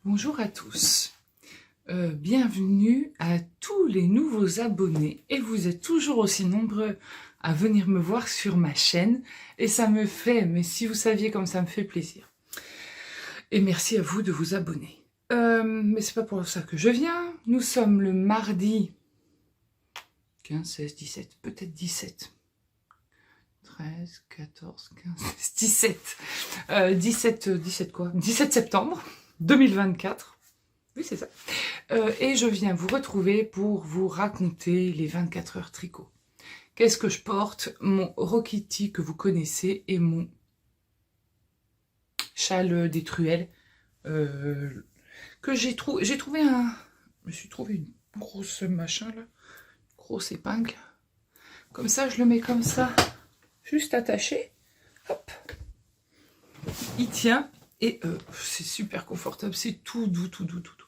Bonjour à tous, bienvenue à tous les nouveaux abonnés et vous êtes toujours aussi nombreux à venir me voir sur ma chaîne et ça me fait, mais si vous saviez comme ça me fait plaisir. Et merci à vous de vous abonner. Mais c'est pas pour ça que je viens, nous sommes le mardi 15, 16, 17, peut-être 17. 13, 14, 15, 17. 17 quoi 17 septembre 2024. Oui, c'est ça. Et je viens vous retrouver pour vous raconter les 24 heures tricot. Qu'est-ce que je porte? Mon Rokiti que vous connaissez et mon châle des truelles que j'ai trouvé. Je me suis trouvé une grosse machin là, grosse épingle. Comme ça, je le mets comme ça, juste attaché. Hop. Il tient et c'est super confortable. C'est tout doux, tout doux, tout doux.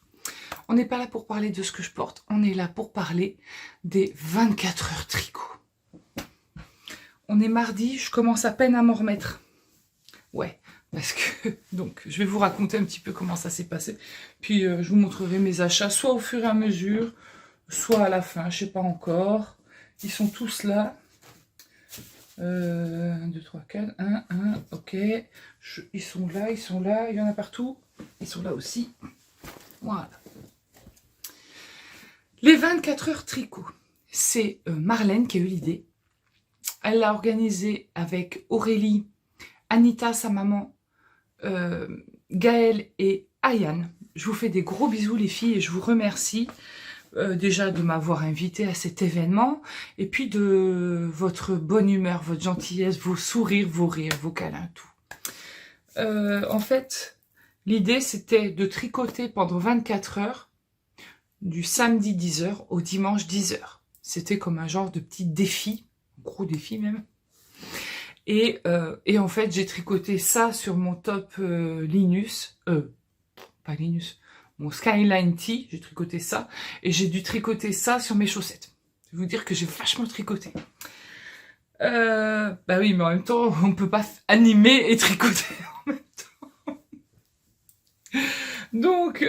On n'est pas là pour parler de ce que je porte, on est là pour parler des 24 heures tricot. On est mardi, je commence à peine à m'en remettre. Ouais, parce que, donc, je vais vous raconter un petit peu comment ça s'est passé. Puis, je vous montrerai mes achats, soit au fur et à mesure, soit à la fin, je sais pas encore. Ils sont tous là. 1, 2, 3, 4, 1, ok. Ils sont là, il y en a partout. Ils sont là aussi. Voilà. Les 24 heures tricot, c'est Marlène qui a eu l'idée. Elle l'a organisée avec Aurélie, Anita, sa maman, Gaëlle et Ayane. Je vous fais des gros bisous les filles et je vous remercie déjà de m'avoir invité à cet événement et puis de votre bonne humeur, votre gentillesse, vos sourires, vos rires, vos câlins, tout. En fait, l'idée c'était de tricoter pendant 24 heures du samedi 10h au dimanche 10h. C'était comme un genre de petit défi, un gros défi même. Et en fait, j'ai tricoté ça sur mon top Linus, pas Linus, mon Skyline Tee, j'ai tricoté ça, et j'ai dû tricoter ça sur mes chaussettes. Je vais vous dire que j'ai vachement tricoté. Bah oui, mais en même temps, on peut pas animer et tricoter en même temps. Donc,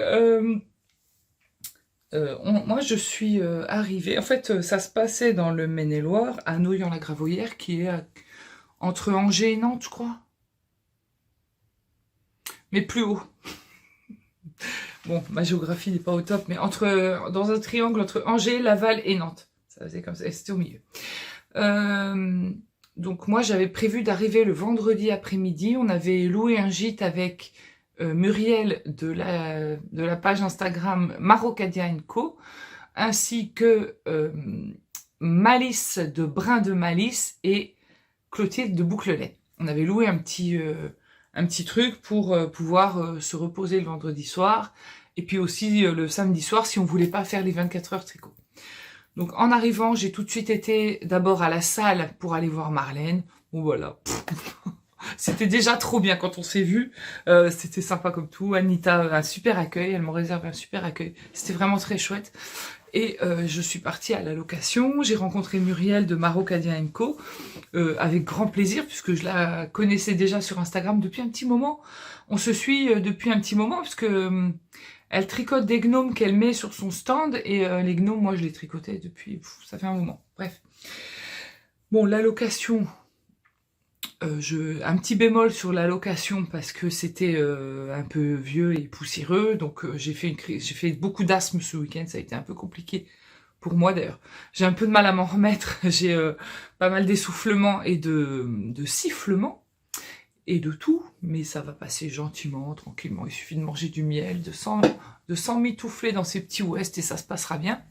moi, je suis arrivée... En fait, ça se passait dans le Maine-et-Loire, à Noyon-la-Gravoyère, qui est entre Angers et Nantes, je crois. Mais plus haut. Bon, ma géographie n'est pas au top, mais dans un triangle entre Angers, Laval et Nantes. Ça faisait comme ça, c'était au milieu. Donc moi, j'avais prévu d'arriver le vendredi après-midi. On avait loué un gîte avec Muriel de la page Instagram Marocadia & Co, ainsi que Malice de Brin de Malice et Clotilde de Bouclelet. On avait loué un petit truc pour pouvoir se reposer le vendredi soir, et puis aussi le samedi soir si on voulait pas faire les 24 heures tricot. Donc en arrivant, j'ai tout de suite été d'abord à la salle pour aller voir Marlène. Bon voilà. C'était déjà trop bien quand on s'est vu, c'était sympa comme tout. Anita, un super accueil, elle m'a réservé un super accueil, c'était vraiment très chouette. Et je suis partie à la location, j'ai rencontré Muriel de Marocadia & Co, avec grand plaisir, puisque je la connaissais déjà sur Instagram depuis un petit moment. On se suit depuis un petit moment, puisque elle tricote des gnomes qu'elle met sur son stand, et les gnomes, moi je les tricotais depuis, ça fait un moment, bref. Bon, la location... un petit bémol sur la location parce que c'était un peu vieux et poussiéreux, donc j'ai fait beaucoup d'asthme ce week-end, ça a été un peu compliqué pour moi d'ailleurs. J'ai un peu de mal à m'en remettre, j'ai pas mal d'essoufflements et de sifflements et de tout, mais ça va passer gentiment, tranquillement. Il suffit de manger du miel, de s'emmitoufler dans ces petits ouest et ça se passera bien.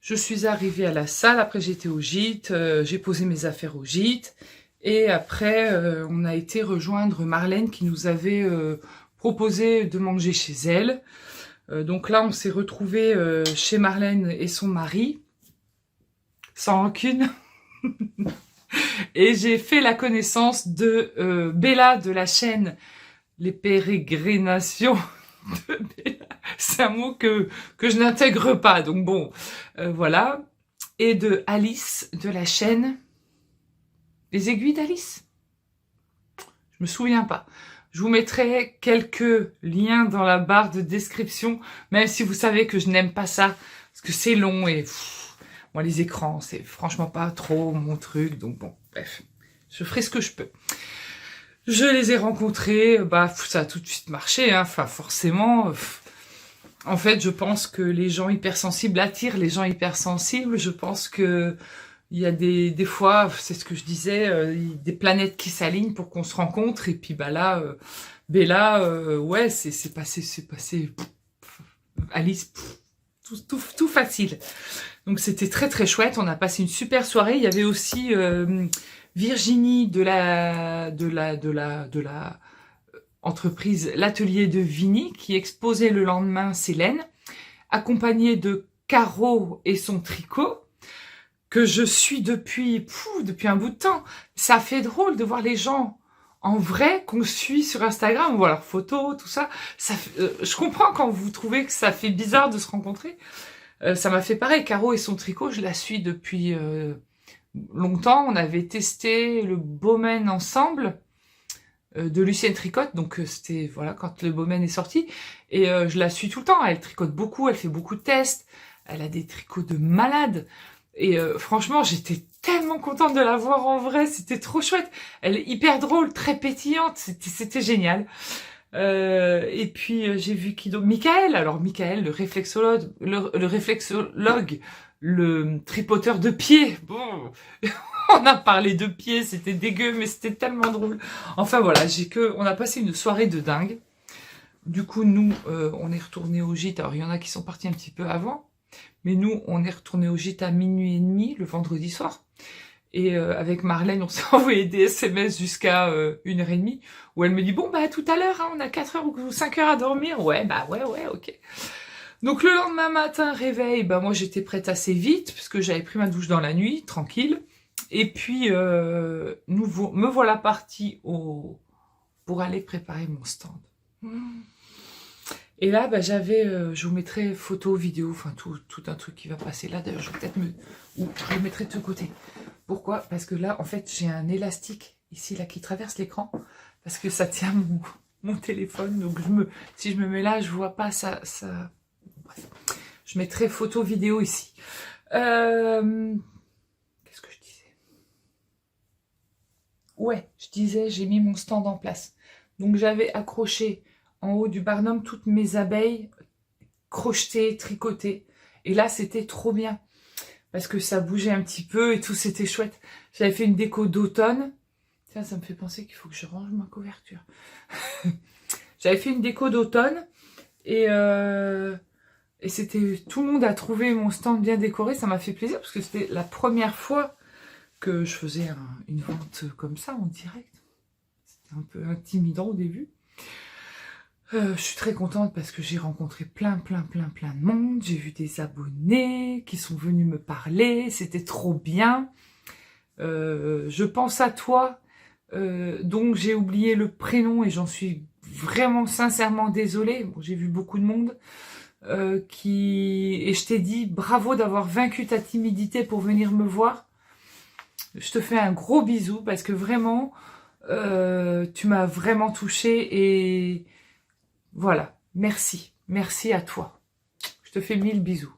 Je suis arrivée à la salle, après j'étais au gîte, j'ai posé mes affaires au gîte. Et après, on a été rejoindre Marlène qui nous avait proposé de manger chez elle. Donc là, on s'est retrouvés chez Marlène et son mari, sans rancune. Et j'ai fait la connaissance de Bella de la chaîne Les Pérégrinations de Bella. C'est un mot que je n'intègre pas, donc bon, voilà. Et de Alice de la chaîne... Les aiguilles d'Alice? Je me souviens pas. Je vous mettrai quelques liens dans la barre de description, même si vous savez que je n'aime pas ça, parce que c'est long et moi les écrans, c'est franchement pas trop mon truc, donc bon, bref, je ferai ce que je peux. Je les ai rencontrés, ça a tout de suite marché, hein, enfin forcément. En fait, je pense que les gens hypersensibles attirent les gens hypersensibles. Je pense que il y a des fois, c'est ce que je disais, des planètes qui s'alignent pour qu'on se rencontre. Et puis là, ouais, c'est passé, Alice, tout facile. Donc c'était très très chouette. On a passé une super soirée. Il y avait aussi Virginie de la entreprise L'Atelier de Vigny qui exposait le lendemain ses laines, accompagnée de Caro et son tricot, que je suis depuis un bout de temps. Ça fait drôle de voir les gens en vrai qu'on suit sur Instagram, on voit leurs photos, tout ça. Je comprends quand vous trouvez que ça fait bizarre de se rencontrer. Ça m'a fait pareil. Caro et son tricot, je la suis depuis longtemps. On avait testé le Baumen ensemble, de Lucienne Tricotte, donc c'était voilà quand le Baumen est sorti, et je la suis tout le temps. Elle tricote beaucoup, elle fait beaucoup de tests, elle a des tricots de malade, et franchement j'étais tellement contente de la voir en vrai, c'était trop chouette. Elle est hyper drôle, très pétillante, c'était génial. Et puis j'ai vu Michael. Alors Michael, le réflexologue, le tripoteur de pieds. Bon, on a parlé de pieds, c'était dégueu, mais c'était tellement drôle. Enfin voilà, on a passé une soirée de dingue. Du coup, nous, on est retourné au gîte. Alors il y en a qui sont partis un petit peu avant, mais nous, on est retourné au gîte à 00h30 le vendredi soir. Et avec Marlène, on s'est envoyé des SMS jusqu'à 1h30, où elle me dit, bon, tout à l'heure, hein, on a 4 heures ou 5 heures à dormir. Ouais, ouais, ok. Donc le lendemain matin, réveil, moi j'étais prête assez vite, puisque j'avais pris ma douche dans la nuit, tranquille. Et puis, me voilà partie pour aller préparer mon stand. Et là, je vous mettrai photos, vidéos, enfin tout un truc qui va passer là. D'ailleurs, je vais peut-être je le mettrai de ce côté. Pourquoi? Parce que là, en fait, j'ai un élastique ici là qui traverse l'écran, parce que ça tient mon téléphone. Donc si je me mets là, je vois pas ça. Bref, je mettrai photos, vidéos ici. Qu'est-ce que je disais? Ouais, je disais, j'ai mis mon stand en place. Donc j'avais accroché en haut du barnum toutes mes abeilles crochetées, tricotées. Et là, c'était trop bien, parce que ça bougeait un petit peu et tout, c'était chouette. J'avais fait une déco d'automne. Tiens, ça me fait penser qu'il faut que je range ma couverture. J'avais fait une déco d'automne et c'était, tout le monde a trouvé mon stand bien décoré. Ça m'a fait plaisir parce que c'était la première fois que je faisais une vente comme ça en direct. C'était un peu intimidant au début. Je suis très contente parce que j'ai rencontré plein de monde. J'ai vu des abonnés qui sont venus me parler. C'était trop bien. Je pense à toi. Donc j'ai oublié le prénom et j'en suis vraiment sincèrement désolée. Bon, j'ai vu beaucoup de monde. Et je t'ai dit bravo d'avoir vaincu ta timidité pour venir me voir. Je te fais un gros bisou parce que vraiment, tu m'as vraiment touchée et voilà, merci à toi. Je te fais 1000 bisous.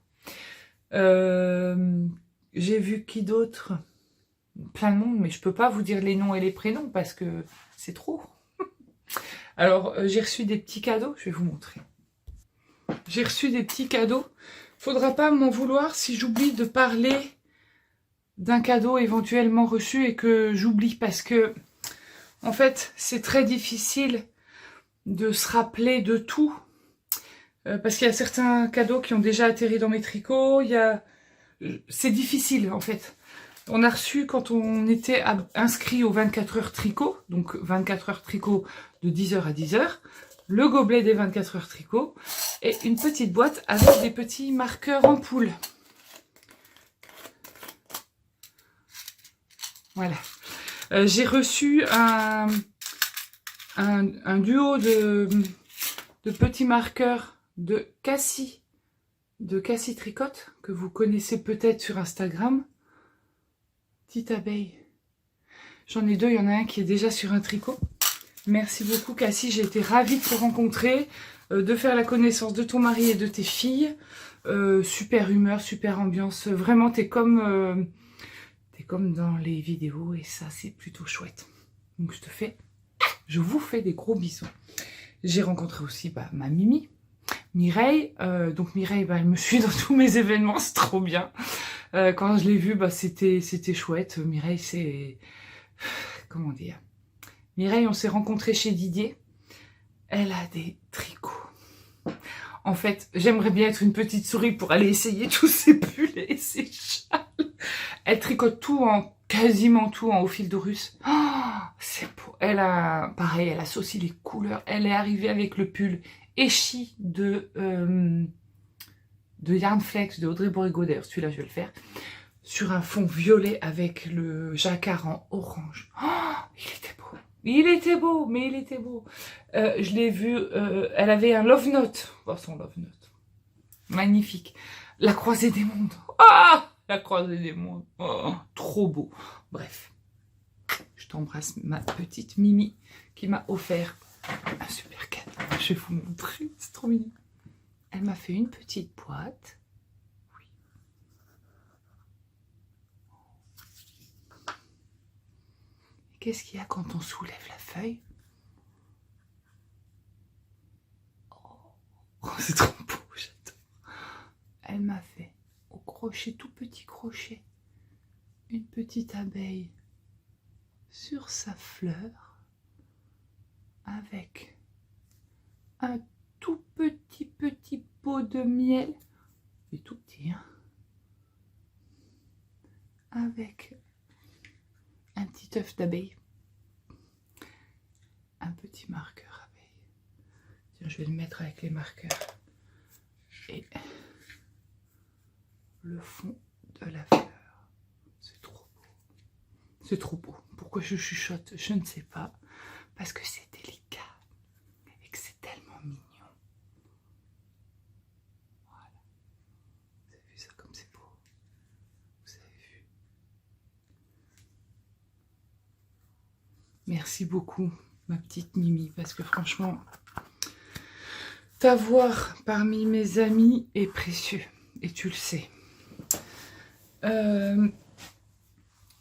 J'ai vu qui d'autre? Plein de monde, mais je peux pas vous dire les noms et les prénoms parce que c'est trop. Alors, j'ai reçu des petits cadeaux, je vais vous montrer. J'ai reçu des petits cadeaux. Faudra pas m'en vouloir si j'oublie de parler d'un cadeau éventuellement reçu et que j'oublie parce que, en fait, c'est très difficile de se rappeler de tout. Parce qu'il y a certains cadeaux qui ont déjà atterri dans mes tricots. C'est difficile, en fait. On a reçu, quand on était inscrit aux 24 heures tricot, donc 24 heures tricot de 10h à 10h, le gobelet des 24 heures tricot et une petite boîte avec des petits marqueurs en poule. Voilà. J'ai reçu un duo de petits marqueurs de Cassie Tricotte, que vous connaissez peut-être sur Instagram. Petite abeille. J'en ai deux, il y en a un qui est déjà sur un tricot. Merci beaucoup, Cassie. J'ai été ravie de te rencontrer, de faire la connaissance de ton mari et de tes filles. Super humeur, super ambiance. Vraiment, t'es comme dans les vidéos et ça, c'est plutôt chouette. Donc, je vous fais des gros bisous. J'ai rencontré aussi ma Mimi, Mireille. Donc, Mireille, elle me suit dans tous mes événements, c'est trop bien. Quand je l'ai vue, c'était chouette. Mireille, c'est... Comment dire? Mireille, on s'est rencontrés chez Didier. Elle a des tricots. En fait, j'aimerais bien être une petite souris pour aller essayer tous ces pulls et ces châles. Elle tricote tout quasiment tout au fil de russe. Oh, c'est beau. Pareil, elle associe les couleurs. Elle est arrivée avec le pull Echi de Yarnflex de Audrey Borrigo. D'ailleurs, celui-là, je vais le faire. Sur un fond violet avec le jacquard en orange. Oh, il était beau. Il était beau, mais il était beau. Je l'ai vu, elle avait un love note. Oh, son love note. Magnifique. La croisée des mondes. Ah, la croisée des mondes. Oh, trop beau. Bref. Je t'embrasse, ma petite Mimi, qui m'a offert un super cadeau. Je vais vous montrer. C'est trop mignon. Elle m'a fait une petite boîte. Qu'est-ce qu'il y a quand on soulève la feuille? Oh, c'est trop beau, j'adore. Elle m'a fait au crochet, tout petit crochet, une petite abeille sur sa fleur avec un tout petit pot de miel. Il est tout petit, hein? Avec un petit œuf d'abeille, un petit marqueur abeille. Tiens, je vais le mettre avec les marqueurs et le fond de la fleur. C'est trop beau. C'est trop beau. Pourquoi je chuchote? Je ne sais pas. Parce que c'est délicat et que c'est tellement mignon. Voilà. Vous avez vu ça comme c'est beau? Vous avez vu? Merci beaucoup, ma petite Mimi, parce que franchement, t'avoir parmi mes amis est précieux, et tu le sais.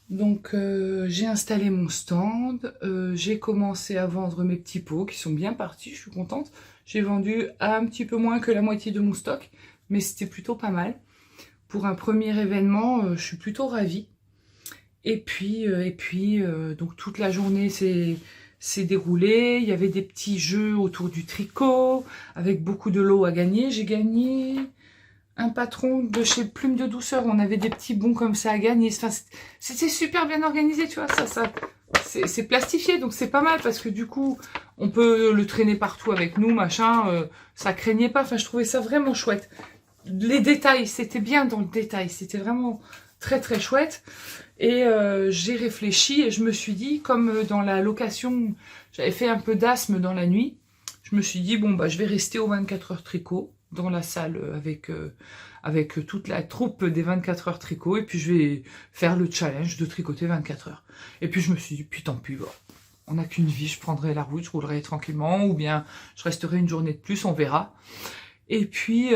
Donc, j'ai installé mon stand, j'ai commencé à vendre mes petits pots qui sont bien partis, je suis contente. J'ai vendu un petit peu moins que la moitié de mon stock, mais c'était plutôt pas mal. Pour un premier événement, je suis plutôt ravie. Et puis, donc toute la journée s'est déroulée. Il y avait des petits jeux autour du tricot, avec beaucoup de lots à gagner. J'ai gagné un patron de chez Plume de Douceur. On avait des petits bons comme ça à gagner. Enfin, c'était super bien organisé, tu vois. C'est plastifié, donc c'est pas mal parce que du coup, on peut le traîner partout avec nous, machin. Ça craignait pas. Enfin, je trouvais ça vraiment chouette. Les détails, c'était bien dans le détail. C'était vraiment très très chouette. Et j'ai réfléchi et je me suis dit, comme dans la location, j'avais fait un peu d'asthme dans la nuit, je me suis dit, bon, bah, je vais rester aux 24 heures tricot dans la salle avec toute la troupe des 24 heures tricot et puis je vais faire le challenge de tricoter 24 heures. Et puis je me suis dit, puis tant pis, bon, on n'a qu'une vie, je prendrai la route, je roulerai tranquillement ou bien je resterai une journée de plus, on verra. Et puis,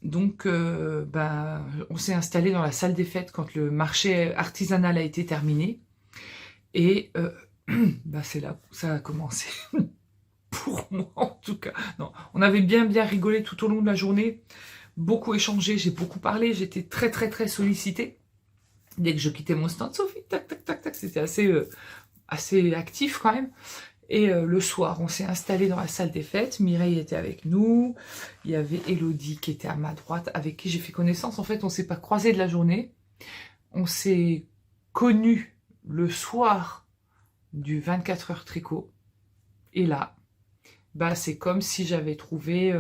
donc, on s'est installé dans la salle des fêtes quand le marché artisanal a été terminé. Et c'est là où ça a commencé. Pour moi, en tout cas. Non, on avait bien rigolé tout au long de la journée. Beaucoup échangé, j'ai beaucoup parlé. J'étais très sollicitée. Dès que je quittais mon stand, Sophie, tac, tac, tac, tac. C'était assez actif quand même. Et le soir, on s'est installé dans la salle des fêtes. Mireille était avec nous. Il y avait Elodie qui était à ma droite, avec qui j'ai fait connaissance. En fait, on ne s'est pas croisés de la journée. On s'est connus le soir du 24 heures tricot. Et là, c'est comme si j'avais trouvé...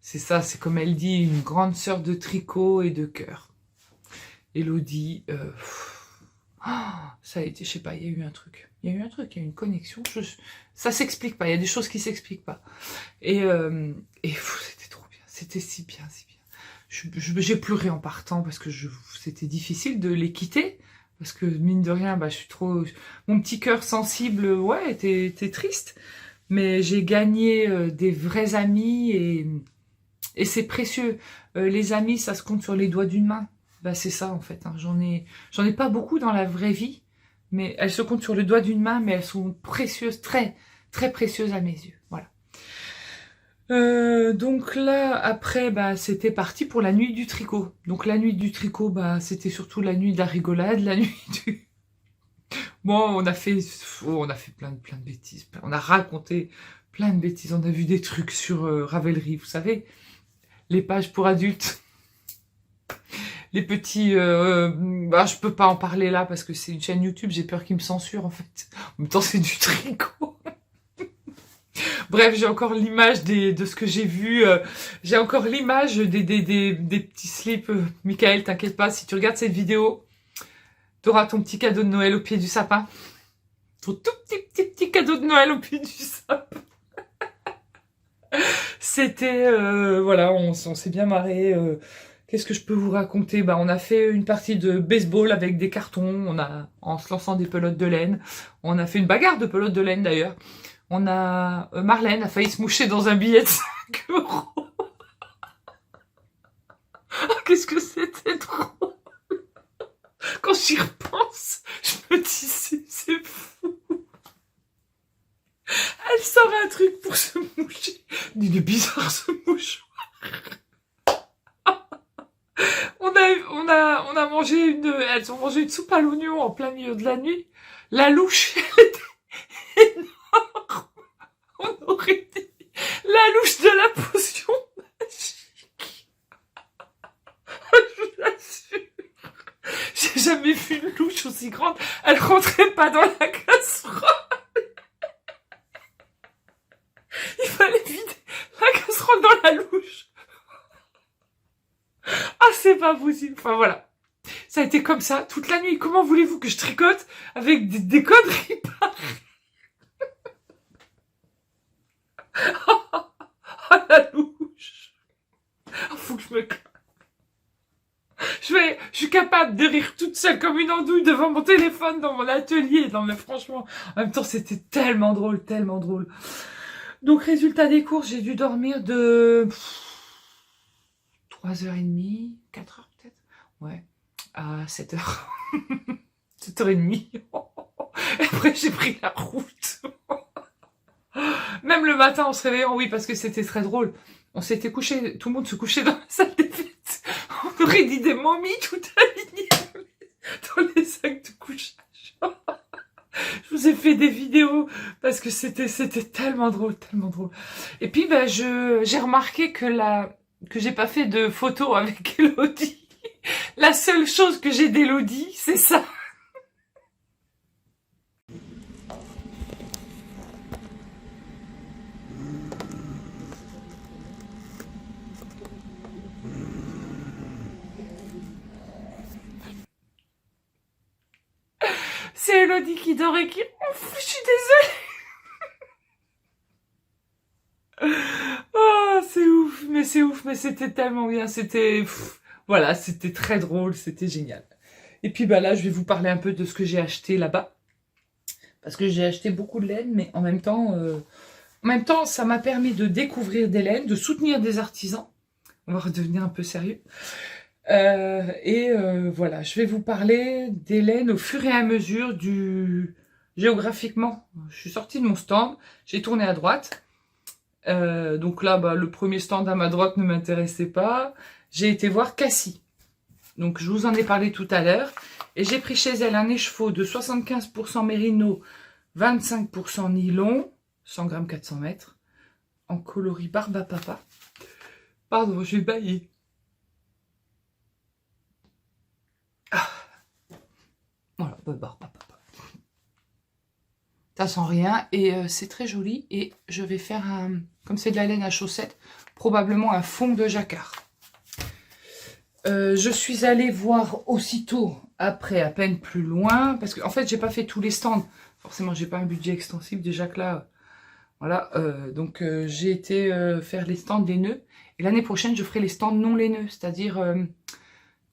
c'est ça, c'est comme elle dit, une grande sœur de tricot et de cœur. Elodie... ça a été, je sais pas, il y a eu un truc. Il y a eu un truc, il y a eu une connexion. Ça s'explique pas, il y a des choses qui s'expliquent pas. Et c'était trop bien, c'était si bien. J'ai pleuré en partant parce que c'était difficile de les quitter. parce que mine de rien, je suis trop... Mon petit cœur sensible, ouais, était triste. Mais j'ai gagné des vrais amis et c'est précieux. Les amis, ça se compte sur les doigts d'une main. C'est ça en fait. Hein. J'en ai pas beaucoup dans la vraie vie, mais elles se comptent sur le doigt d'une main, mais elles sont précieuses, très, très précieuses à mes yeux. Voilà. Donc là, après, c'était parti pour la nuit du tricot. Donc la nuit du tricot, c'était surtout la nuit de la rigolade, la nuit du... Bon, on a fait plein de bêtises. On a raconté plein de bêtises. On a vu des trucs sur Ravelry, vous savez, les pages pour adultes. Les petits... je peux pas en parler là parce que c'est une chaîne YouTube, j'ai peur qu'ils me censurent en fait. En même temps, c'est du tricot. Bref, j'ai encore l'image de ce que j'ai vu. J'ai encore l'image des petits slips. Michael, t'inquiète pas, si tu regardes cette vidéo, t'auras ton petit cadeau de Noël au pied du sapin. Ton tout petit cadeau de Noël au pied du sapin. C'était... voilà, on s'est bien marré. Qu'est-ce que je peux vous raconter? On a fait une partie de baseball avec des cartons, en se lançant des pelotes de laine. On a fait une bagarre de pelotes de laine d'ailleurs. On a... Marlène a failli se moucher dans un billet de 5 €. Qu'est-ce que c'était drôle. Quand j'y repense, je me dis, c'est fou. Elle sort un truc pour se moucher. Il est bizarre ce mouchoir. On a mangé elles ont mangé une soupe à l'oignon en plein milieu de la nuit. La louche, elle était énorme. On aurait dit la louche de la potion magique. Je vous l'assure. J'ai jamais vu une louche aussi grande. Elle rentrait pas dans la casserole. Il fallait vider la casserole dans la louche. Ah, c'est pas possible. Enfin, voilà. Ça a été comme ça toute la nuit. Comment voulez-vous que je tricote avec des conneries pareilles? Oh, la louche. Oh, faut que je me... Je suis capable de rire toute seule comme une andouille devant mon téléphone dans mon atelier. Non, mais franchement, en même temps, c'était tellement drôle, tellement drôle. Donc, résultat des courses, j'ai dû dormir de 3h30, 4h peut-être. Ouais, à 7h. 7h30. Après, j'ai pris la route. Même le matin, en se réveillant, oui, parce que c'était très drôle. On s'était couché, tout le monde se couchait dans la salle des fêtes. On aurait dit des momies tout alignées dans les sacs de couchage. Je vous ai fait des vidéos parce que c'était tellement drôle, tellement drôle. Et puis, j'ai remarqué que j'ai pas fait de photos avec Elodie. La seule chose que j'ai d'Elodie, c'est ça. C'est Elodie qui dort et qui... je suis désolée. Oh, c'est ouf, mais c'était tellement bien. C'était... Voilà, c'était très drôle, c'était génial. Et puis là, je vais vous parler un peu de ce que j'ai acheté là-bas. Parce que j'ai acheté beaucoup de laine, mais en même temps, ça m'a permis de découvrir des laines, de soutenir des artisans. On va redevenir un peu sérieux. Voilà, je vais vous parler des laines au fur et à mesure géographiquement. Je suis sortie de mon stand, j'ai tourné à droite. Donc là, le premier stand à ma droite ne m'intéressait pas. J'ai été voir Cassie. Donc je vous en ai parlé tout à l'heure. Et j'ai pris chez elle un écheveau de 75% mérino, 25% nylon, 100 grammes 400 mètres, en coloris barbe à papa. Pardon, je vais bailler. Voilà, barbe à papa. Ça sent rien et c'est très joli. Et je vais faire comme c'est de la laine à chaussettes, probablement un fond de jacquard. Je suis allée voir aussitôt après, à peine plus loin, parce que en fait j'ai pas fait tous les stands. Forcément, j'ai pas un budget extensible déjà que là. Voilà, donc j'ai été faire les stands des nœuds. Et l'année prochaine, je ferai les stands non laineux, c'est-à-dire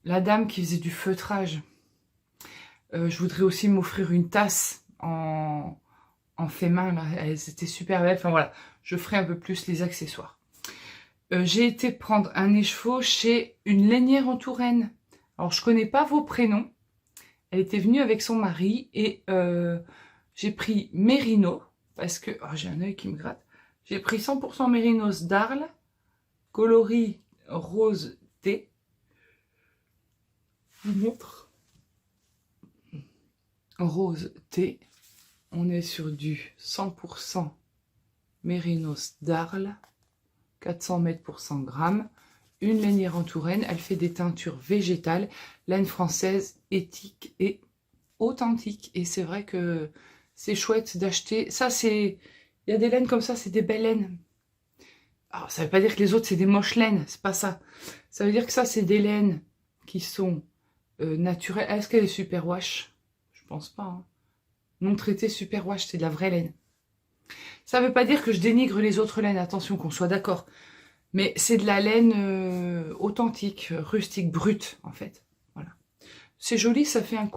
la dame qui faisait du feutrage. Je voudrais aussi m'offrir une tasse en fait main, là. Elles étaient super belles. Enfin voilà, je ferai un peu plus les accessoires. J'ai été prendre un écheveau chez une lainière en Touraine. Alors, je connais pas vos prénoms. Elle était venue avec son mari et j'ai pris Mérino, parce que... Oh, j'ai un œil qui me gratte. J'ai pris 100% Mérinos d'Arles, coloris rose thé. Je vous montre. Rose thé. On est sur du 100% Mérinos d'Arles, 400 mètres pour 100 grammes. Une lainière en Touraine, elle fait des teintures végétales, laine française, éthique et authentique. Et c'est vrai que c'est chouette d'acheter. Ça, c'est... Il y a des laines comme ça, c'est des belles laines. Alors, ça veut pas dire que les autres, c'est des moches laines, c'est pas ça. Ça veut dire que ça, c'est des laines qui sont naturelles. Est-ce qu'elle est superwash? Je pense pas. Hein. Non traitée superwash, c'est de la vraie laine. Ça veut pas dire que je dénigre les autres laines, attention, qu'on soit d'accord. Mais c'est de la laine authentique, rustique, brute, en fait. Voilà. C'est joli, ça fait un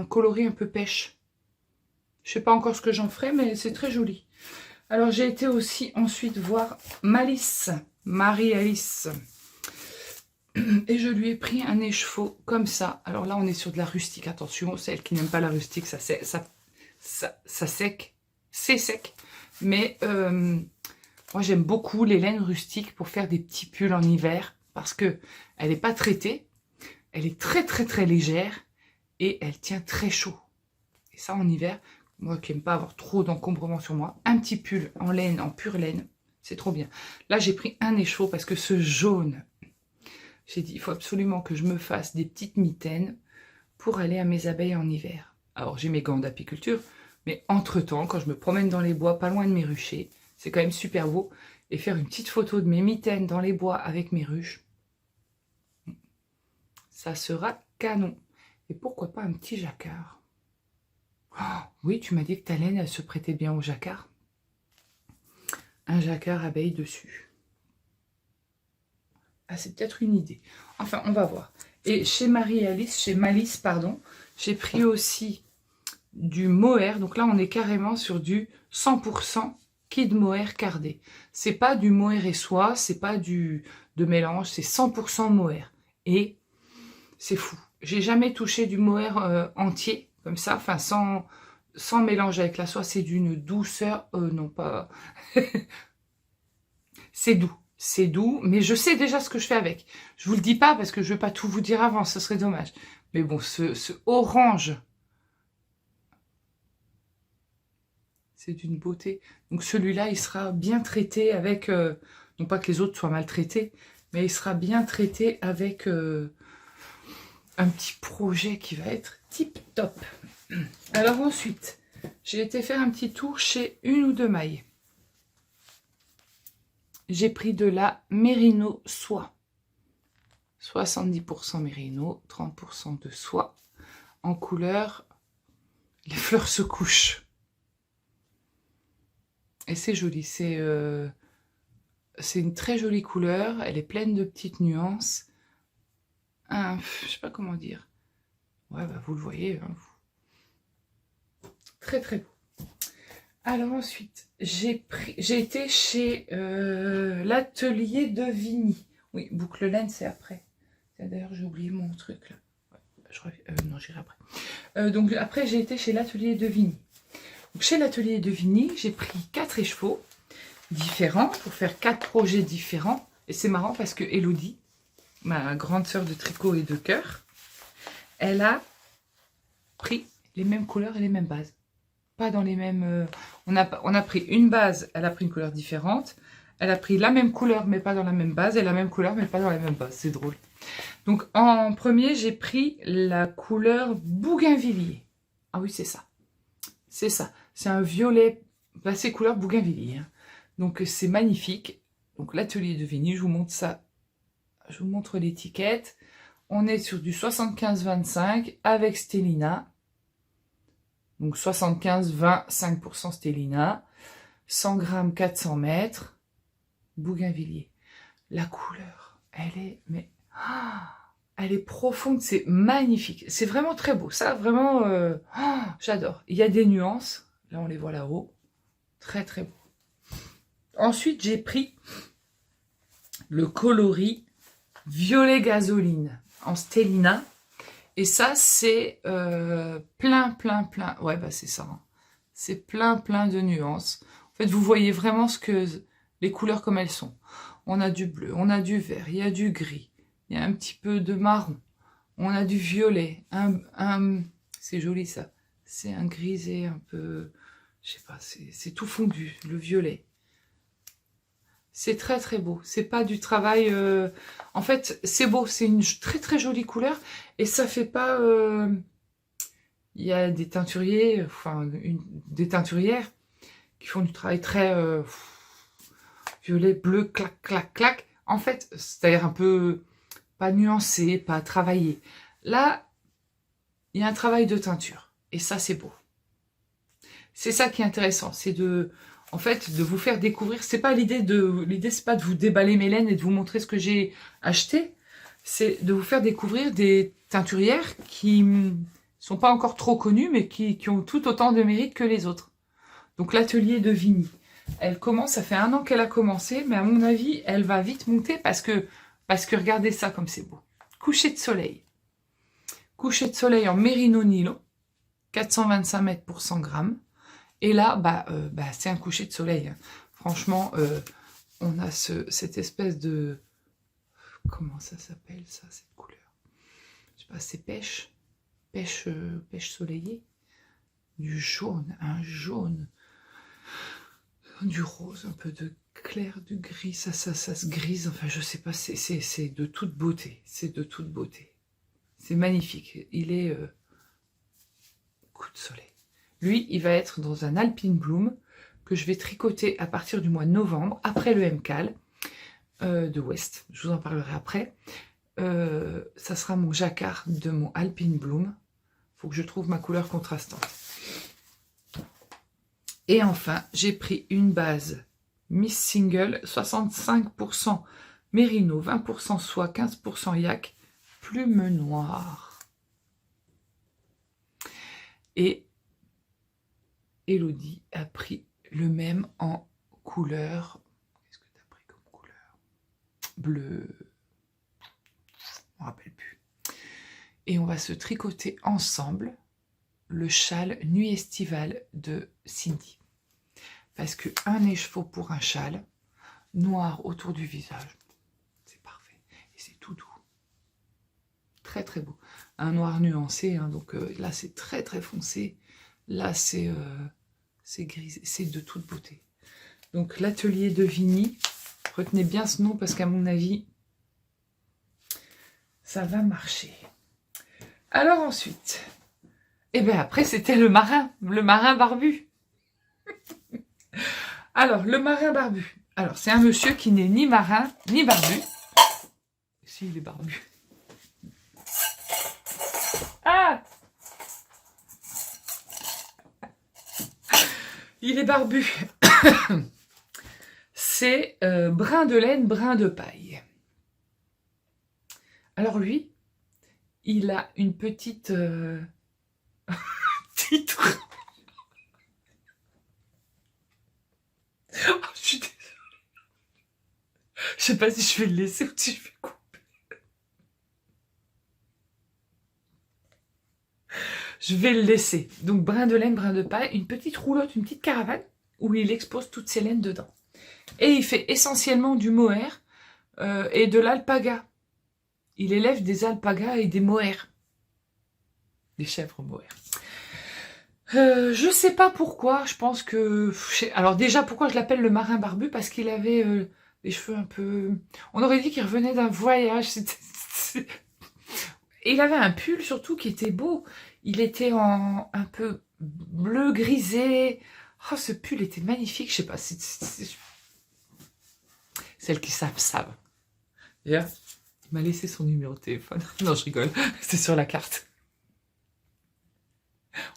coloris un peu pêche. Je sais pas encore ce que j'en ferai, mais c'est très joli. Alors, j'ai été aussi ensuite voir Malice, Marie-Alice. Et je lui ai pris un écheveau comme ça. Alors là, on est sur de la rustique. Attention, celle qui n'aime pas la rustique, ça sec. C'est sec. Mais moi, j'aime beaucoup les laines rustiques pour faire des petits pulls en hiver. Parce que elle n'est pas traitée. Elle est très, très, très légère. Et elle tient très chaud. Et ça, en hiver, moi qui n'aime pas avoir trop d'encombrement sur moi, un petit pull en laine, en pure laine, c'est trop bien. Là, j'ai pris un écheveau parce que ce jaune... J'ai dit, il faut absolument que je me fasse des petites mitaines pour aller à mes abeilles en hiver. Alors, j'ai mes gants d'apiculture, mais entre-temps, quand je me promène dans les bois, pas loin de mes ruchers, c'est quand même super beau. Et faire une petite photo de mes mitaines dans les bois avec mes ruches, ça sera canon. Et pourquoi pas un petit jacquard? Oh, oui, tu m'as dit que ta laine, elle se prêtait bien au jacquard. Un jacquard abeille dessus. Ah, c'est peut-être une idée. Enfin, on va voir. Et chez Marie-Alice, chez Malice, pardon, j'ai pris aussi du mohair. Donc là, on est carrément sur du 100% kid mohair cardé. C'est pas du mohair et soie, c'est pas de mélange, c'est 100% mohair. Et c'est fou. J'ai jamais touché du mohair entier, comme ça, enfin sans mélange avec la soie. C'est d'une douceur, non pas... c'est doux. C'est doux, mais je sais déjà ce que je fais avec. Je vous le dis pas parce que je ne veux pas tout vous dire avant, ce serait dommage. Mais bon, ce orange, c'est d'une beauté. Donc celui-là, il sera bien traité avec... non pas que les autres soient maltraités, mais il sera bien traité avec un petit projet qui va être tip top. Alors ensuite, j'ai été faire un petit tour chez Une ou Deux Mailles. J'ai pris de la Mérino soie. 70% Mérino, 30% de soie. En couleur, les fleurs se couchent. Et c'est joli. C'est une très jolie couleur. Elle est pleine de petites nuances. Je sais pas comment dire. Ouais, bah, vous le voyez. Hein. Très, très beau. Alors ensuite, j'ai été chez l'atelier de Vigny. Oui, boucle laine, c'est après. D'ailleurs, j'ai oublié mon truc là. Non, j'irai après. Donc après, j'ai été chez l'atelier de Vigny. Donc, chez l'atelier de Vigny, j'ai pris 4 écheveaux différents pour faire 4 projets différents. Et c'est marrant parce que Elodie, ma grande sœur de tricot et de cœur, elle a pris les mêmes couleurs et les mêmes bases. Pas dans les mêmes... on a pris une base, elle a pris une couleur différente. Elle a pris la même couleur, mais pas dans la même base. Et la même couleur, mais pas dans la même base. C'est drôle. Donc, en premier, j'ai pris la couleur bougainvillier. Ah oui, c'est ça. C'est ça. C'est un violet passé couleur bougainvillier. Hein. Donc, c'est magnifique. Donc, l'atelier de Vigny, je vous montre ça. Je vous montre l'étiquette. On est sur du 75-25 avec Stellina. Donc 75, 20, 5% Stellina, 100 grammes, 400 mètres, bougainvillier. La couleur, elle est, mais Elle est profonde, c'est magnifique. C'est vraiment très beau. Ça, vraiment, j'adore. Il y a des nuances. Là, on les voit là-haut. Très, très beau. Ensuite, j'ai pris le coloris violet gasoline en stellina. Et ça, c'est plein. Ouais, bah c'est ça. Hein. C'est plein de nuances. En fait, vous voyez vraiment les couleurs comme elles sont. On a du bleu, on a du vert, il y a du gris, il y a un petit peu de marron, on a du violet. C'est joli ça. C'est un grisé un peu... Je sais pas, c'est tout fondu, le violet. C'est très beau. C'est pas du travail... En fait, c'est beau. C'est une très jolie couleur. Et ça fait pas... Il y a des teinturiers, des teinturières qui font du travail très violet, bleu, clac. En fait, c'est-à-dire un peu pas nuancé, pas travaillé. Là, il y a un travail de teinture. Et ça, c'est beau. C'est ça qui est intéressant. C'est en fait, de vous faire découvrir. C'est pas l'idée, c'est pas de vous déballer mes laines et de vous montrer ce que j'ai acheté. C'est de vous faire découvrir des teinturières qui sont pas encore trop connues, mais qui ont tout autant de mérite que les autres. Donc l'atelier de Vigny. Elle commence, ça fait 1 an qu'elle a commencé, mais à mon avis, elle va vite monter parce que regardez ça comme c'est beau. Coucher de soleil. Coucher de soleil en mérino nylon, 425 mètres pour 100 grammes. Et là, c'est un coucher de soleil. Hein. Franchement, on a cette espèce de... Comment ça s'appelle, ça, cette couleur? Je sais pas, c'est pêche soleillée. Du jaune, un jaune. Du rose, un peu de clair, du gris, ça se grise. Enfin, je sais pas, c'est de toute beauté. C'est de toute beauté. C'est magnifique. Il est... coup de soleil. Lui, il va être dans un Alpine Bloom que je vais tricoter à partir du mois de novembre, après le MCAL de West. Je vous en parlerai après. Ça sera mon jacquard de mon Alpine Bloom. Il faut que je trouve ma couleur contrastante. Et enfin, j'ai pris une base Miss Single, 65% Mérino, 20% soie, 15% yak, plume noire. Et Elodie a pris le même en couleur. Qu'est-ce que tu as pris comme couleur? Bleu. Je ne me rappelle plus. Et on va se tricoter ensemble le châle nuit estivale de Cindy. Parce que un écheveau pour un châle, noir autour du visage, c'est parfait. Et c'est tout doux. Très beau. Un noir nuancé, hein, donc là c'est très foncé. Là c'est gris, c'est de toute beauté. Donc l'atelier de Vigny, retenez bien ce nom parce qu'à mon avis, ça va marcher. Alors ensuite, et bien après c'était le marin barbu. Alors le marin barbu. Alors c'est un monsieur qui n'est ni marin ni barbu. Si, il est barbu. Ah! Il est barbu. C'est brin de laine, brin de paille. Alors lui, il a une petite titre. Oh, je suis désolée. Je sais pas si je vais le laisser ou si je vais couper. Je vais le laisser. Donc, brin de laine, brin de paille, une petite roulotte, une petite caravane où il expose toutes ses laines dedans. Et il fait essentiellement du mohair et de l'alpaga. Il élève des alpagas et des mohairs. Des chèvres mohair. Je sais pas pourquoi, je pense que... Alors déjà, pourquoi je l'appelle le marin barbu? Parce qu'il avait les cheveux un peu... On aurait dit qu'il revenait d'un voyage. Et il avait un pull surtout qui était beau. Il était en un peu bleu grisé. Oh, ce pull était magnifique. Je sais pas, celles qui savent. D'ailleurs, il m'a laissé son numéro de téléphone. Non, je rigole. C'est sur la carte.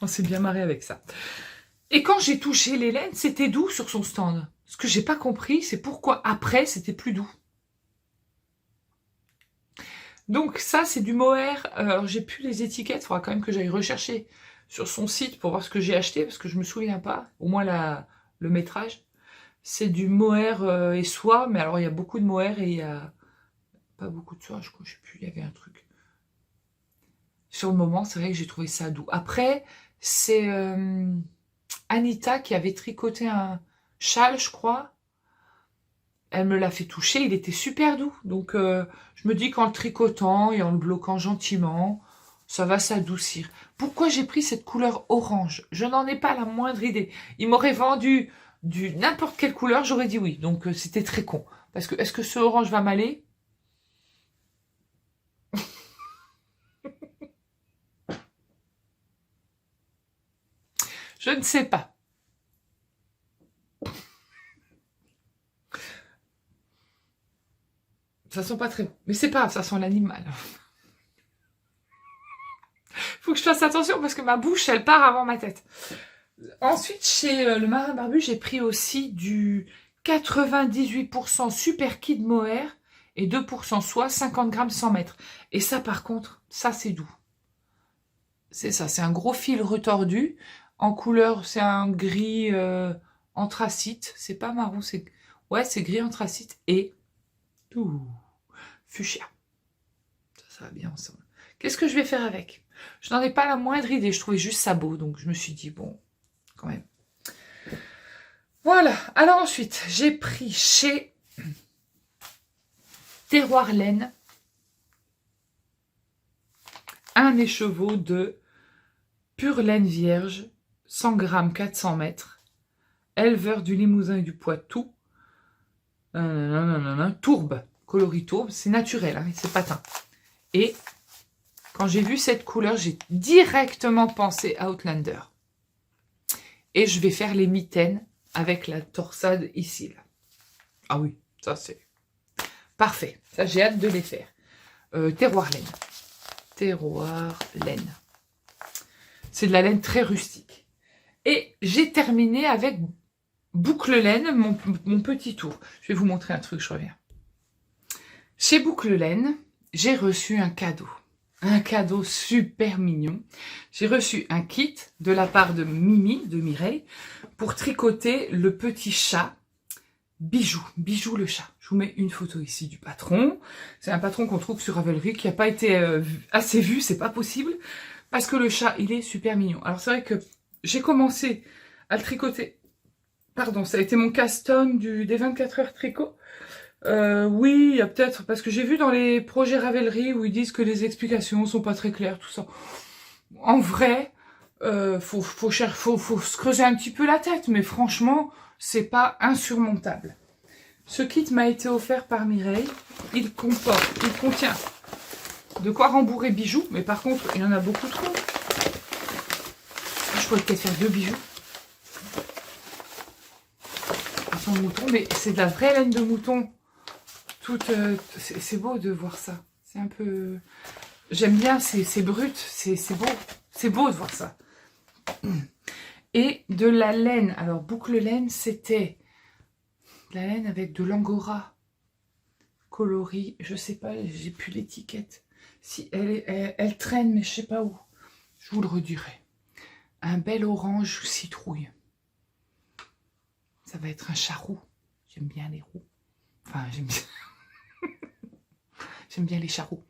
On s'est bien marré avec ça. Et quand j'ai touché les laines, c'était doux sur son stand. Ce que j'ai pas compris, c'est pourquoi après, c'était plus doux. Donc ça, c'est du mohair. Alors, j'ai plus les étiquettes. Il faudra quand même que j'aille rechercher sur son site pour voir ce que j'ai acheté, parce que je me souviens pas. Au moins le métrage. C'est du mohair et soie. Mais alors, il y a beaucoup de mohair et il y a pas beaucoup de soie. Je crois, je sais plus, il y avait un truc. Sur le moment, c'est vrai que j'ai trouvé ça doux. Après, c'est Anita qui avait tricoté un châle, je crois. Elle me l'a fait toucher, il était super doux. Donc, je me dis qu'en le tricotant et en le bloquant gentiment, ça va s'adoucir. Pourquoi j'ai pris cette couleur orange? Je n'en ai pas la moindre idée. Il m'aurait vendu du n'importe quelle couleur, j'aurais dit oui. Donc, c'était très con. Parce que, est-ce que ce orange va m'aller? Je ne sais pas. Ça sent pas très bon. Mais c'est pas grave, ça sent l'animal. Faut que je fasse attention parce que ma bouche, elle part avant ma tête. Ensuite, chez le Marin Barbu, j'ai pris aussi du 98% Super Kid Mohair et 2% soie, 50 grammes 100 mètres. Et ça, par contre, ça, c'est doux. C'est ça, c'est un gros fil retordu. En couleur, c'est un gris anthracite. C'est pas marron, c'est... Ouais, c'est gris anthracite et... Ouh, fuchsia. Ça va bien ensemble. Qu'est-ce que je vais faire avec? Je n'en ai pas la moindre idée. Je trouvais juste ça beau. Donc, je me suis dit, bon, quand même. Voilà. Alors ensuite, j'ai pris chez Terroir Laine un écheveau de pure laine vierge, 100 grammes, 400 mètres, éleveur du Limousin et du Poitou, tourbe, coloris tourbe, c'est naturel, hein, c'est pas teint. Et quand j'ai vu cette couleur, j'ai directement pensé à Outlander. Et je vais faire les mitaines avec la torsade ici. Là. Ah oui, ça c'est parfait. Ça, j'ai hâte de les faire. Terroir laine. Terroir laine. C'est de la laine très rustique. Et j'ai terminé avec Boucle Laine, mon petit tour. Je vais vous montrer un truc, je reviens. Chez Boucle Laine, j'ai reçu un cadeau. Un cadeau super mignon. J'ai reçu un kit de la part de Mimi, de Mireille, pour tricoter le petit chat Bijou. Bijou le chat. Je vous mets une photo ici du patron. C'est un patron qu'on trouve sur Ravelry qui n'a pas été assez vu, c'est pas possible. Parce que le chat, il est super mignon. Alors c'est vrai que j'ai commencé à le tricoter. Pardon, ça a été mon custom des 24 heures tricot. Oui, il y a peut-être... Parce que j'ai vu dans les projets Ravelry où ils disent que les explications sont pas très claires, tout ça. En vrai, faut se creuser un petit peu la tête. Mais franchement, c'est pas insurmontable. Ce kit m'a été offert par Mireille. Il contient de quoi rembourrer bijoux. Mais par contre, il y en a beaucoup trop. Je pourrais peut-être faire 2 bijoux. De mouton, mais c'est de la vraie laine de mouton. C'est beau de voir ça. C'est un peu... J'aime bien, c'est brut, c'est beau. C'est beau de voir ça. Et de la laine. Alors, boucle laine, c'était de la laine avec de l'angora coloris. Je sais pas, j'ai plus l'étiquette. Si elle traîne, mais je sais pas où. Je vous le redirai. Un bel orange citrouille. Ça va être un charroux. J'aime bien les roux. Enfin, j'aime bien... j'aime bien les charroux.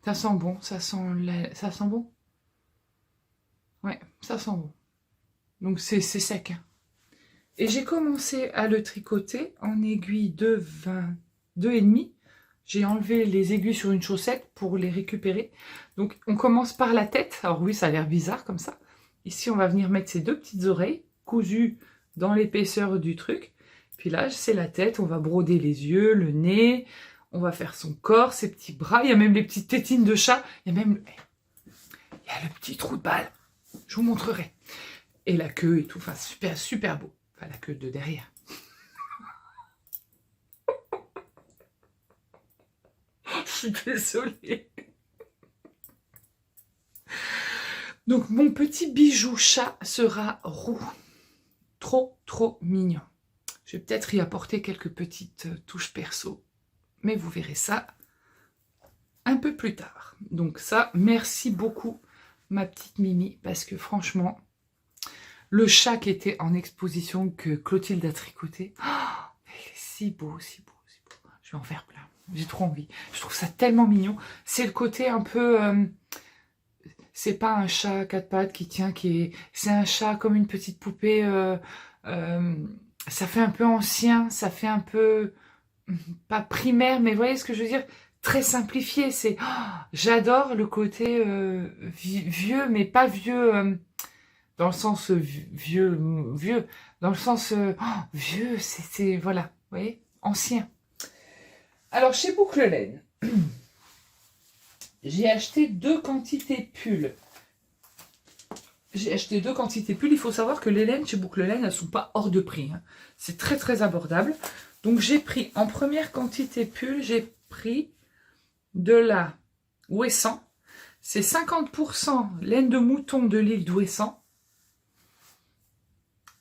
Ça sent bon, ça sent bon. Ouais, ça sent bon. Donc c'est sec. Hein. Et j'ai commencé à le tricoter en aiguille de 22,5. J'ai enlevé les aiguilles sur une chaussette pour les récupérer. Donc on commence par la tête. Alors oui, ça a l'air bizarre comme ça. Ici, on va venir mettre ces 2 petites oreilles cousues dans l'épaisseur du truc. Puis là, c'est la tête. On va broder les yeux, le nez. On va faire son corps, ses petits bras. Il y a même les petites tétines de chat. Il y a même... Il y a le petit trou de balle. Je vous montrerai. Et la queue et tout. Enfin, super, super beau. Enfin, la queue de derrière. Je suis désolée. Donc, mon petit bijou chat sera roux. Trop, trop mignon. Je vais peut-être y apporter quelques petites touches perso. Mais vous verrez ça un peu plus tard. Donc ça, merci beaucoup ma petite Mimi, parce que franchement, le chat qui était en exposition que Clotilde a tricoté, oh, il est si beau, si beau, si beau. Je vais en faire plein, j'ai trop envie. Je trouve ça tellement mignon. C'est le côté un peu... c'est pas un chat à quatre pattes qui tient, c'est un chat comme une petite poupée. Ça fait un peu ancien, ça fait un peu... pas primaire, mais vous voyez ce que je veux dire? Très simplifié. C'est, j'adore le côté vieux, mais pas vieux dans le sens vieux, dans le sens vieux, c'est voilà, vous voyez, ancien. Alors chez Boucle Laine, j'ai acheté 2 quantités pulls. J'ai acheté 2 quantités pulls. Il faut savoir que les laines chez Boucle Laine, elles sont pas hors de prix, hein. C'est très très abordable. Donc j'ai pris en première quantité pull, j'ai pris de la Ouessant. C'est 50% laine de mouton de l'île d'Ouessant,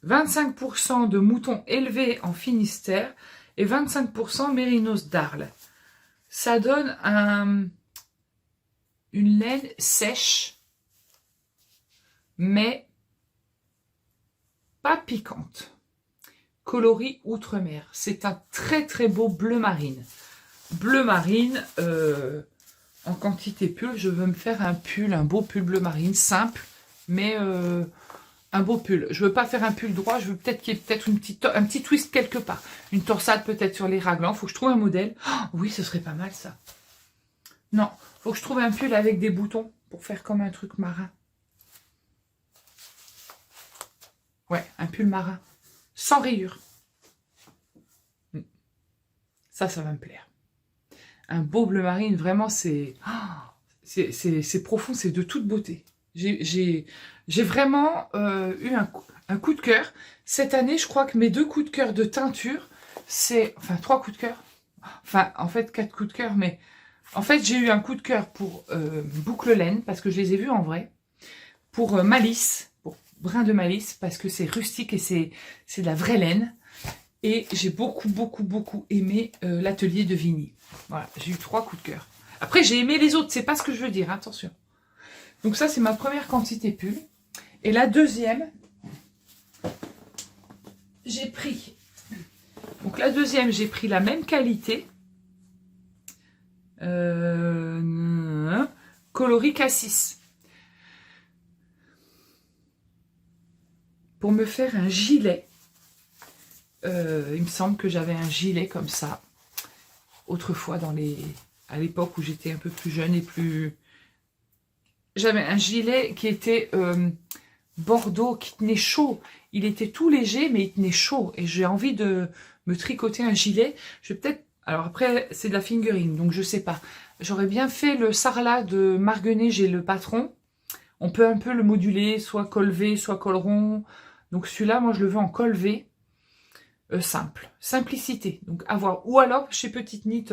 25% de mouton élevé en Finistère et 25% mérinos d'Arles. Ça donne une laine sèche, mais pas piquante. Coloris outre-mer. C'est un très très beau bleu marine. Bleu marine, en quantité pull, je veux me faire un pull, un beau pull bleu marine, simple, mais un beau pull. Je veux pas faire un pull droit, je veux peut-être qu'il y ait peut-être un petit twist quelque part. Une torsade peut-être sur les raglans, faut que je trouve un modèle. Oh, oui, ce serait pas mal ça. Non, faut que je trouve un pull avec des boutons pour faire comme un truc marin. Ouais, un pull marin, sans rayures. Ça va me plaire. Un beau bleu marine, vraiment, c'est profond, c'est de toute beauté. J'ai vraiment eu un coup de cœur. Cette année, je crois que mes 2 coups de cœur de teinture, c'est... Enfin, 3 coups de cœur. Enfin, en fait, 4 coups de cœur, mais... En fait, j'ai eu un coup de cœur pour Boucle Laine, parce que je les ai vus en vrai. Pour Malice, pour Brin de Malice, parce que c'est rustique et c'est de la vraie laine. Et j'ai beaucoup, beaucoup, beaucoup aimé l'atelier de Vigny. Voilà, j'ai eu 3 coups de cœur. Après, j'ai aimé les autres, c'est pas ce que je veux dire, attention. Donc ça, c'est ma première quantité pull. Et la deuxième, j'ai pris... Donc la deuxième, j'ai pris la même qualité. Coloris Cassis. Pour me faire un gilet. Il me semble que j'avais un gilet comme ça autrefois à l'époque où j'étais un peu plus jeune et plus... J'avais un gilet qui était bordeaux, qui tenait chaud. Il était tout léger, mais il tenait chaud. Et j'ai envie de me tricoter un gilet. Je vais peut-être... Alors après, c'est de la fingering, donc je sais pas. J'aurais bien fait le sarlat de Marguenet, j'ai le patron. On peut un peu le moduler, soit col V, soit col rond. Donc celui-là, moi, je le veux en col V. Simple, simplicité, donc à voir. Ou alors chez Petite Knit,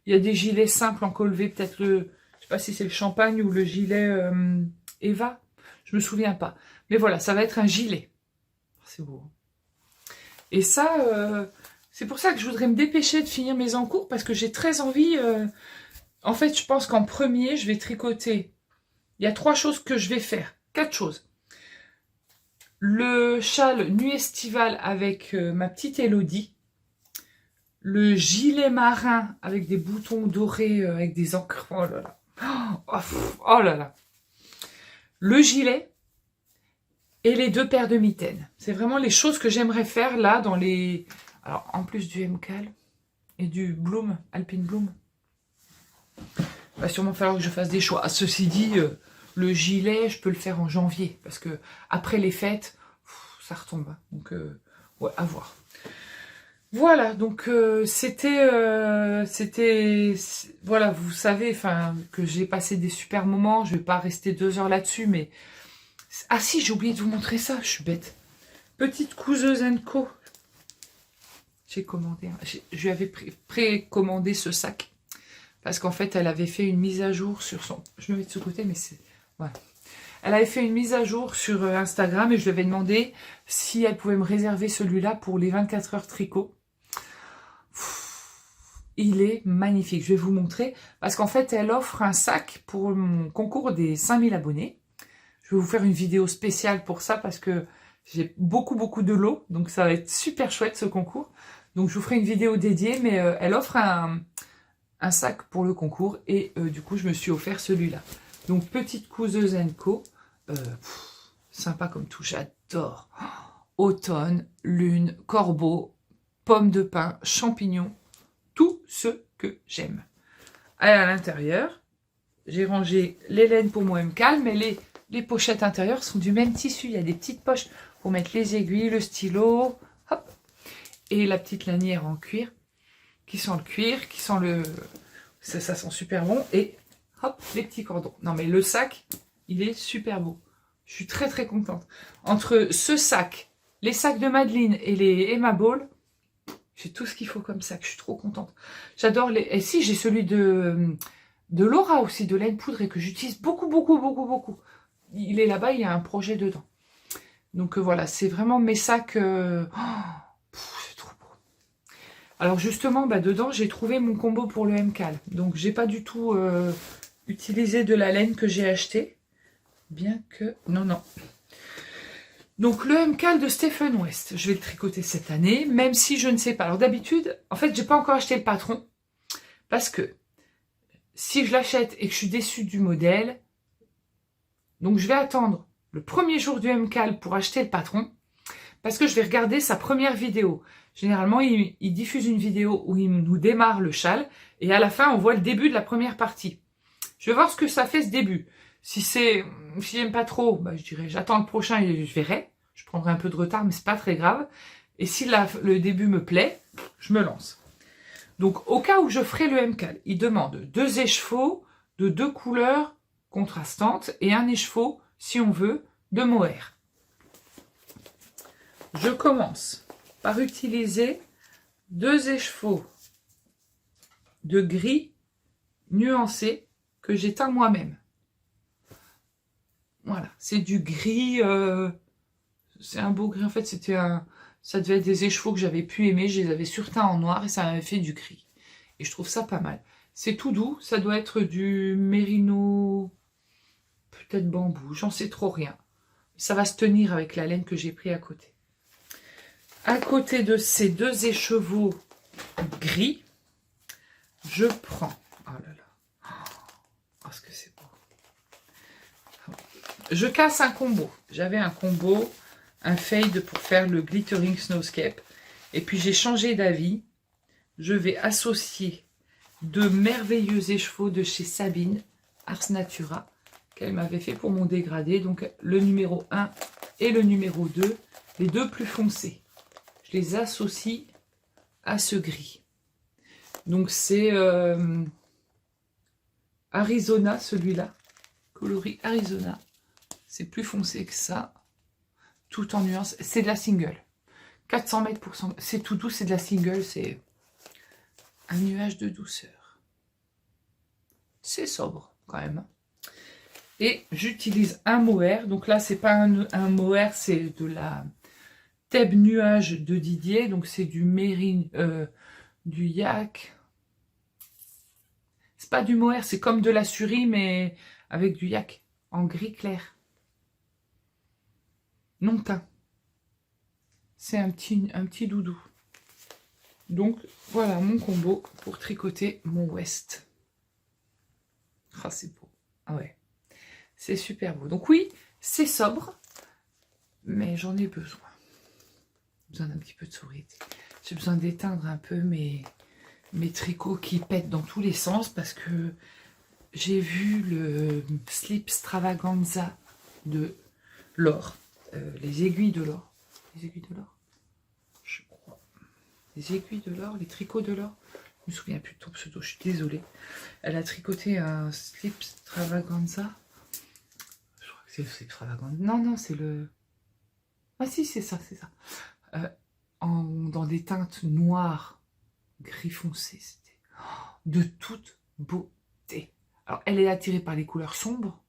il y a des gilets simples en col V, peut-être je sais pas si c'est le champagne ou le gilet Eva, je me souviens pas. Mais voilà, ça va être un gilet. C'est beau. Et ça, c'est pour ça que je voudrais me dépêcher de finir mes encours, parce que j'ai très envie... En fait, je pense qu'en premier, je vais tricoter. Il y a 3 choses que je vais faire. 4 choses. Le châle nuit estivale avec ma petite Elodie. Le gilet marin avec des boutons dorés, avec des encres. Oh là là. Oh là là. Le gilet et les 2 paires de mitaines. C'est vraiment les choses que j'aimerais faire là dans les... Alors, en plus du MCAL et du Bloom, Alpine Bloom. Il va sûrement falloir que je fasse des choix. Ceci dit... le gilet, je peux le faire en janvier, parce que après les fêtes, ça retombe. Donc, ouais, à voir. Voilà, donc voilà, vous savez, enfin, que j'ai passé des super moments. Je vais pas rester 2 heures là-dessus, mais... Ah si, j'ai oublié de vous montrer ça, je suis bête. Petite couseuse Co. J'ai commandé, je lui avais précommandé ce sac, parce qu'en fait, elle avait fait une mise à jour sur son... Je me mets de ce côté, mais c'est... Voilà. Elle avait fait une mise à jour sur Instagram et je lui avais demandé si elle pouvait me réserver celui-là pour les 24 heures tricot. il est magnifique. Je vais vous montrer, parce qu'en fait, elle offre un sac pour mon concours des 5000 abonnés. Je vais vous faire une vidéo spéciale pour ça, parce que j'ai beaucoup de lots, donc ça va être super chouette ce concours. Donc je vous ferai une vidéo dédiée, mais elle offre un sac pour le concours, et du coup, je me suis offert celui-là. Donc, petite couseuse Co. Sympa comme tout, j'adore. Automne, lune, corbeau, pommes de pin, champignons, tout ce que j'aime. À l'intérieur, j'ai rangé les laines pour mon M-Cal, mais les pochettes intérieures sont du même tissu. Il y a des petites poches pour mettre les aiguilles, le stylo, hop, et la petite lanière en cuir, qui sent le cuir, qui sent le... Ça sent super bon, et hop, les petits cordons. Non mais le sac, il est super beau. Je suis très contente. Entre ce sac, les sacs de Madeline et les Emma Ball, j'ai tout ce qu'il faut comme sac. Je suis trop contente. J'adore les... Et si, j'ai celui de Laura aussi, de laine poudrée, que j'utilise beaucoup. Il est là-bas, il y a un projet dedans. Donc voilà, c'est vraiment mes sacs... c'est trop beau. Alors justement, dedans, j'ai trouvé mon combo pour le M-Cal. Donc j'ai pas du tout utilisé de la laine que j'ai acheté. Bien que... Non. Donc le M-Cal de Stephen West, je vais le tricoter cette année, même si je ne sais pas. Alors d'habitude, en fait, j'ai pas encore acheté le patron, parce que si je l'achète et que je suis déçue du modèle, donc je vais attendre le premier jour du M-Cal pour acheter le patron, parce que je vais regarder sa première vidéo. Généralement, il diffuse une vidéo où il nous démarre le châle, et à la fin, on voit le début de la première partie. Je vais voir ce que ça fait ce début. Si j'aime pas trop, je dirais j'attends le prochain et je verrai. Je prendrai un peu de retard, mais c'est pas très grave. Et si le début me plaît, je me lance. Donc au cas où je ferai le M-Cal, il demande 2 écheveaux de 2 couleurs contrastantes et un écheveau, si on veut, de mohair. Je commence par utiliser 2 écheveaux de gris nuancé que j'ai teint moi-même. Voilà, c'est du gris, c'est un beau gris. En fait, ça devait être des écheveaux que j'avais pu aimer. Je les avais surteints en noir et ça m'avait fait du gris. Et je trouve ça pas mal. C'est tout doux, ça doit être du mérino, peut-être bambou, j'en sais trop rien. Ça va se tenir avec la laine que j'ai pris à côté. À côté de ces 2 écheveaux gris, je prends... Oh là là, oh, ce que c'est beau. Je casse un combo. J'avais un combo, un fade pour faire le glittering snowscape. Et puis j'ai changé d'avis. Je vais associer 2 merveilleux écheveaux de chez Sabine, Ars Natura, qu'elle m'avait fait pour mon dégradé. Donc le numéro 1 et le numéro 2, les 2 plus foncés. Je les associe à ce gris. Donc c'est Arizona, celui-là. Coloris Arizona. C'est plus foncé que ça. Tout en nuance. C'est de la single. 400 mètres pour 100. C'est tout doux, c'est de la single. C'est un nuage de douceur. C'est sobre quand même. Et j'utilise un mohair. Donc là, c'est pas un mohair, c'est de la Thèbes nuage de Didier. Donc c'est du mérine, du yak. C'est pas du mohair, c'est comme de la surie, mais avec du yak en gris clair. Non teint. C'est un petit doudou. Donc voilà mon combo pour tricoter mon West. Ah, c'est beau. Ah ouais, c'est super beau. Donc oui, c'est sobre, mais j'en ai besoin. J'ai besoin d'un petit peu de souris. J'ai besoin d'éteindre un peu mes tricots qui pètent dans tous les sens, parce que j'ai vu le slip extravaganza de l'or. Les aiguilles de l'or. Les aiguilles de l'or, je crois. Les aiguilles de l'or, les tricots de l'or. Je me souviens plus de ton pseudo, je suis désolée. Elle a tricoté un slip extravaganza. Je crois que c'est le slip extravaganza. Non, c'est le... Ah si, c'est ça, c'est ça. Dans des teintes noires, gris foncé. C'était de toute beauté. Alors, elle est attirée par les couleurs sombres.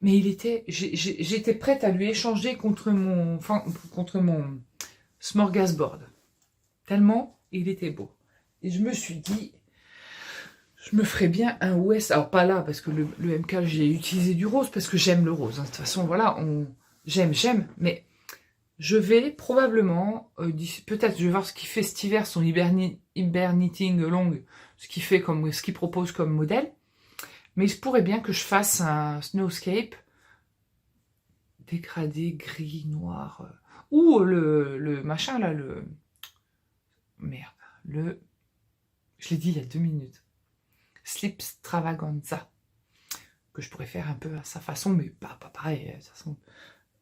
Mais j'étais prête à lui échanger contre mon smorgasbord. Tellement il était beau. Et je me suis dit, je me ferais bien un OS. Alors pas là, parce que le MK, j'ai utilisé du rose, parce que j'aime le rose. Hein. De toute façon, voilà, j'aime. Mais je vais probablement, peut-être, je vais voir ce qu'il fait cet hiver, son Hibernating Long, ce qu'il propose comme modèle. Mais il se pourrait bien que je fasse un Snowscape dégradé, gris, noir. Ou le machin là, merde, je l'ai dit il y a 2 minutes. Slipstravaganza. Que je pourrais faire un peu à sa façon, mais pas pareil. De toute façon,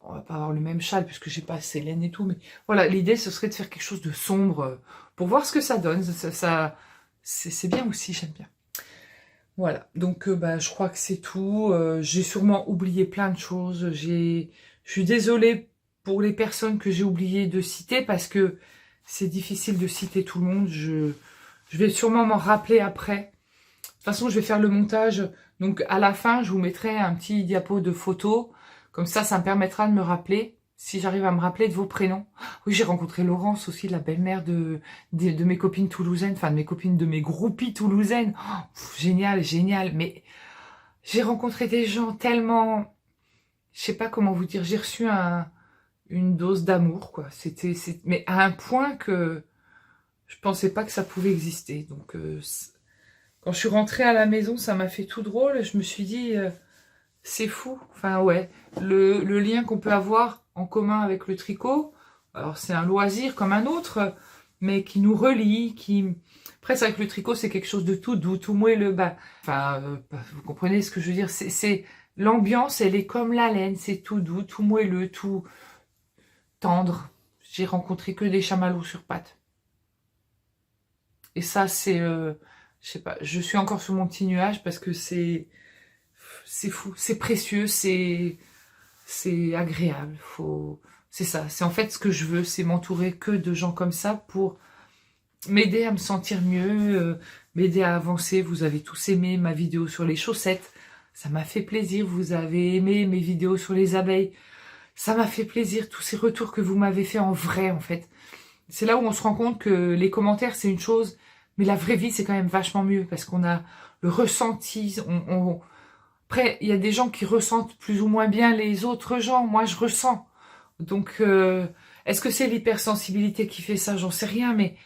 on va pas avoir le même châle puisque j'ai pas assez laine et tout. Mais voilà, l'idée ce serait de faire quelque chose de sombre pour voir ce que ça donne. C'est bien aussi, j'aime bien. Voilà, donc je crois que c'est tout. J'ai sûrement oublié plein de choses. Je suis désolée pour les personnes que j'ai oublié de citer parce que c'est difficile de citer tout le monde. Je vais sûrement m'en rappeler après. De toute façon, je vais faire le montage. Donc à la fin, je vous mettrai un petit diapo de photos. Comme ça me permettra de me rappeler, si j'arrive à me rappeler de vos prénoms. Oui, j'ai rencontré Laurence aussi, la belle-mère de mes copines toulousaines, enfin de mes copines, de mes groupies toulousaines. Oh, génial, génial. Mais j'ai rencontré des gens tellement... Je sais pas comment vous dire, j'ai reçu une dose d'amour, quoi. Mais à un point que je pensais pas que ça pouvait exister. Donc, quand je suis rentrée à la maison, ça m'a fait tout drôle. Je me suis dit... c'est fou, enfin ouais, le lien qu'on peut avoir en commun avec le tricot, alors c'est un loisir comme un autre, mais qui nous relie, Après c'est vrai que le tricot c'est quelque chose de tout doux, tout moelleux, vous comprenez ce que je veux dire, l'ambiance elle est comme la laine, c'est tout doux, tout moelleux, tout tendre. J'ai rencontré que des chamallows sur pattes. Et ça c'est, je sais pas, je suis encore sur mon petit nuage parce que c'est fou, c'est précieux, c'est agréable. C'est ça, c'est en fait ce que je veux, c'est m'entourer que de gens comme ça pour m'aider à me sentir mieux, m'aider à avancer. Vous avez tous aimé ma vidéo sur les chaussettes, ça m'a fait plaisir. Vous avez aimé mes vidéos sur les abeilles, ça m'a fait plaisir. Tous ces retours que vous m'avez fait en vrai, en fait. C'est là où on se rend compte que les commentaires, c'est une chose, mais la vraie vie, c'est quand même vachement mieux parce qu'on a le ressenti, Après, il y a des gens qui ressentent plus ou moins bien les autres gens. Moi, je ressens. Donc, est-ce que c'est l'hypersensibilité qui fait ça? J'en sais rien, mais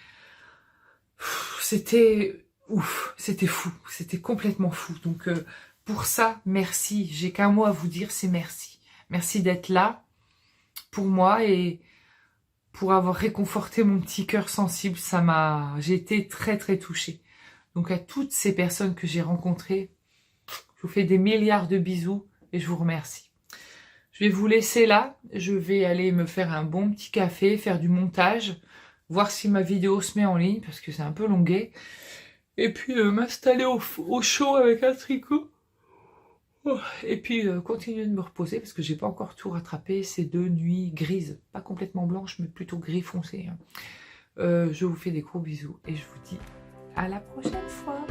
c'était ouf, c'était fou, c'était complètement fou. Donc, pour ça, merci. J'ai qu'un mot à vous dire, c'est merci. Merci d'être là pour moi et pour avoir réconforté mon petit cœur sensible. J'ai été très, très touchée. Donc, à toutes ces personnes que j'ai rencontrées, je vous fais des milliards de bisous et je vous remercie. Je vais vous laisser là. Je vais aller me faire un bon petit café, faire du montage, voir si ma vidéo se met en ligne parce que c'est un peu longué. Et puis m'installer au chaud avec un tricot. Et puis continuer de me reposer parce que j'ai pas encore tout rattrapé. Ces 2 nuits grises, pas complètement blanches mais plutôt gris foncé. Je vous fais des gros bisous et je vous dis à la prochaine fois.